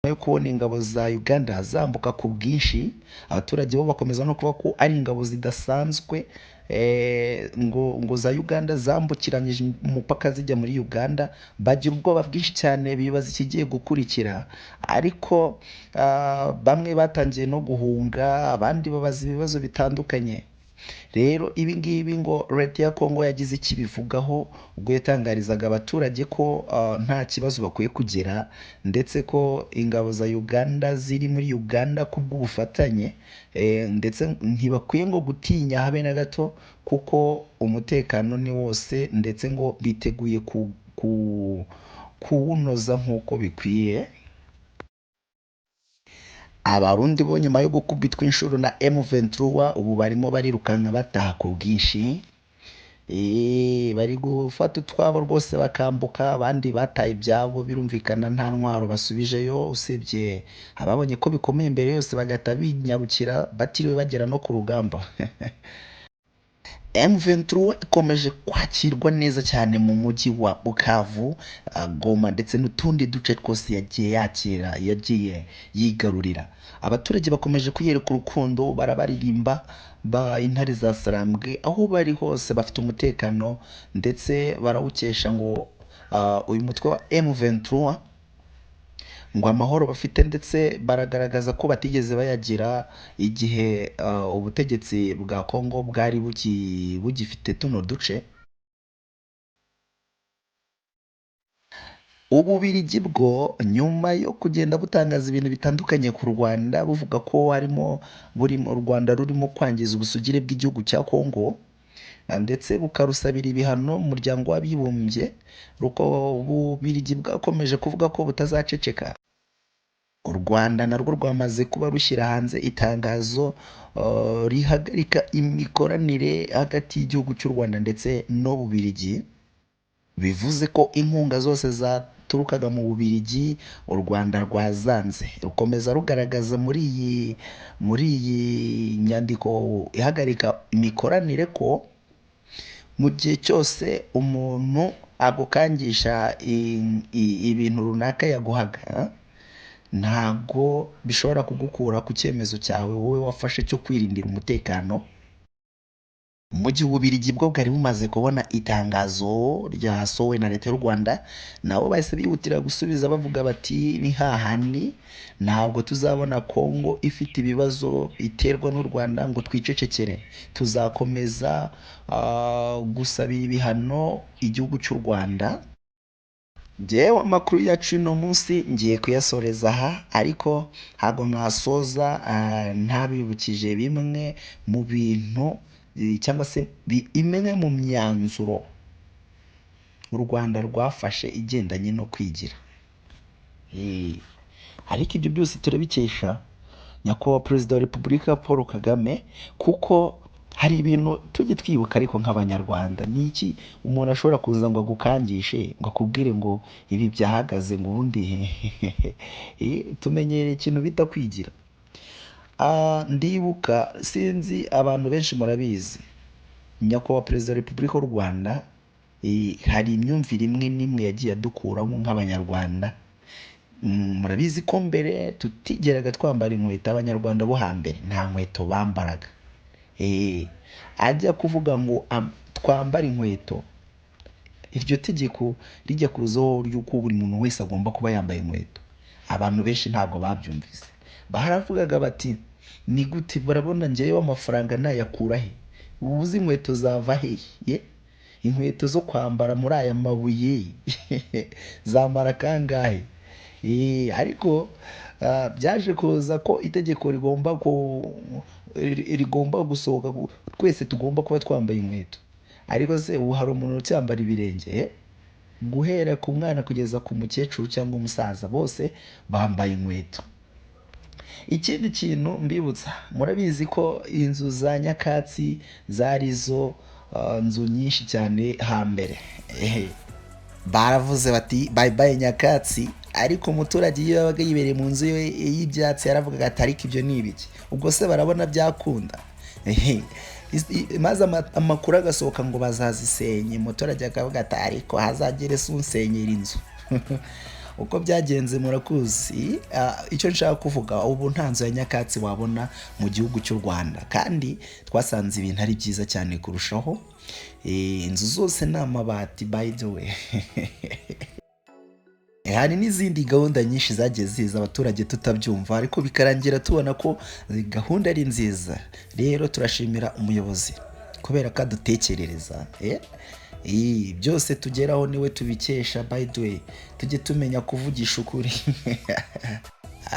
Yo kubona ingabo za Uganda zambuka ku bwinshi, abaturage bo bakomeza no kuvuga ko ari ingabo zidasanzwe, ngo za Uganda zambukiranyije umupaka zijya muri Uganda, bagira ubwoba bwinshi cyane bibaza ikigiye gukurikira, ariko bamwe batangiye no guhunga, abandi babaza ibibazo bitandukanye. Rero ibi ngibi ngo leta ya Congo yagize icyo ibivugaho ubwo yatangarizaga abaturage ko nta kibazo bakwiye kugira, ndetse ko ingabo za Uganda ziri muri Uganda ku bw'ubufatanye, ndetse ntibakwiye ngo gutinya habe na gato, kuko umutekano ni wose, ndetse ngo biteguye kuwunoza nk'uko bikwiye. Abarundi bo nyuma yo gukubitwa inshuro na M23 ubu barimo barirukanka bataha ku bwinshi. Bari gufata utwabo rwose bakambuka, abandi bataye ibyabo birumvikana nta ntwaro basubijeyo, usibye ababonye ko bikomeye mbere yose bagahita binyarukira batiriwe bagera no ku rugamba. M23 ikomeje kwakirwa neza cyane mu mujyi wa Bukavu, Goma ndetse n'utundi duce twose yagiye yigarurira. Abaturage bakomeje kuyereka urukundo, barabaririmba intare za Sarambwe, aho bari hose bafite umutekano, ndetse barawukesha ngo uyu mutwe wa M23 ngo amahoro bafite, ndetse baragaragaza ko batigeze bayagira igihe ubutegetsi bwa Congo bwari bugifite tuno duce. Ububiligi bwo nyuma yo kugenda butangaza ibintu bitandukanye ku Rwanda, buvuga ko u Rwanda rurimo kwangiza ubusugire bw'igihugu cya Congo, ndetse bukarusabira ibihano mu muryango w'abibumbye, Ububiligi bwakomeje kuvuga ko butazaceceka. U Rwanda narwo rwamaze kuba rushyira hanze itangazo rihagarika imikoranire hagati y'igihugu cy'u Rwanda ndetse n'Ububiligi, bivuze ko inkunga zose zaturukaga mu Bubiligi u Rwanda rwazanze. Rukomeza rugaragaza muri iyi nyandiko ihagarika imikoranire ko mu gihe cyose umuntu agukangisha ibintu runaka yaguhaga, ntago bishobora kugukura ku cyemezo cyawe wowe wafashe cyo kwirindira umutekano. Mu gihe Ububiligi bwo bwari bumaze kubona itangazo ryasohowe na leta y'u Rwanda, nabo bahise bihutira gusubiza bavuga bati ni hahandi ntabwo tuzabona Kongo ifite ibibazo iterwa n'u Rwanda ngo twicecekere, tuzakomeza gusabira ibihano igihugu cy'u Rwanda. Njyewe amakuru yacu uno munsi ngiye kuyasoreza aha, ariko ntabwo mwasoza ntabibukije bimwe mu bintu cyangwa se imwe mu myanzuro u Rwanda rwafashe igendanye no kwigira. Ariko ibyo byose turabikesha nyakubahwa perezida wa repubulika Paul Kagame, kuko hari ibintu tujye twibuka ariko nk'abanyarwanda. Ni iki umuntu ashobora kuza ngo agukangishe ngo akubwire ngo ibi byahagaze ngo ubundi tumenyereye ikintu bita kwigira. Ndibuka, sinzi abantu benshi murabizi, nyakubahwa perezida wa repubulika y'u Rwanda hari imyumvire imwe n'imwe yagiye adukuramo nk'abanyarwanda. Murabizi ko mbere tutigeraga twambara inkweto. Abanyarwanda bo hambere nta nkweto bambaraga. Ajya kuvuga ngo twambare inkweto, iryo tegeko rijya kuzaho ry'uko buri muntu wese agomba kuba yambaye inkweto, abantu benshi ntabwo babyumvise. Baravugaga bati ni gute, barabona njyewe amafaranga nayakura he, ubuze inkweto zava hehe, inkweto zo kwambara muri aya mabuye zamara kangahe? Ariko byaje kuza ko itegeko rigomba gusohoka, twese tugomba kuba twambaye inkweto. Ariko se ubu hari umuntu ucyambara ibirenge? Guhera ku mwana kugeza ku mukecuru cyangwa umusaza bose bambaye inkweto. Ikindi kintu mbibutsa, murabizi ko inzu za nyakatsi zari zo nzu nyinshi cyane hambere. Baravuze bati bye bye nyakatsi, ariko umuturage iyo yabaga yibereye mu nzu y'ibyatsi yaravugaga ati ariko ibyo ni ibiki? Ubwo se barabona byakunda? Maze amakuru agasohoka ngo bazazisenye, umuturage akavuga ati ariko hazagere se unsenyera inzu. Uko byagenze murakuzi. Icyo nshaka kuvuga, ubu nta nzu ya nyakatsi wabona mu gihugu cy'u Rwanda, kandi twasanze ibintu ari byiza cyane kurushaho. Inzu zose ni amabati by the way. Hari n'izindi gahunda nyinshi zagiye ziza abaturage tutabyumva, ariko bikarangira tubona ko gahunda ari nziza. Rero turashimira umuyobozi kubera ko adutekerereza. Byose tugeraho niwe tubikesha. By the way, tujye tumenya kuvugisha ukuri.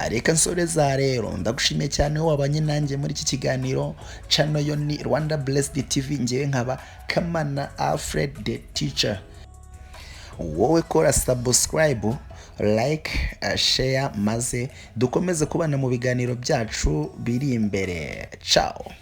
Reka nsoreza rero, ndagushimiye cyane wabanye nanjye muri iki kiganiro. Channel yo ni Rwanda Blessed TV, ngewe nkaba Kamana Alfred the Teacher. Wowe kora subscribe, like, share, maze dukomeze kubana mu biganiro byacu biri imbere. Ciao.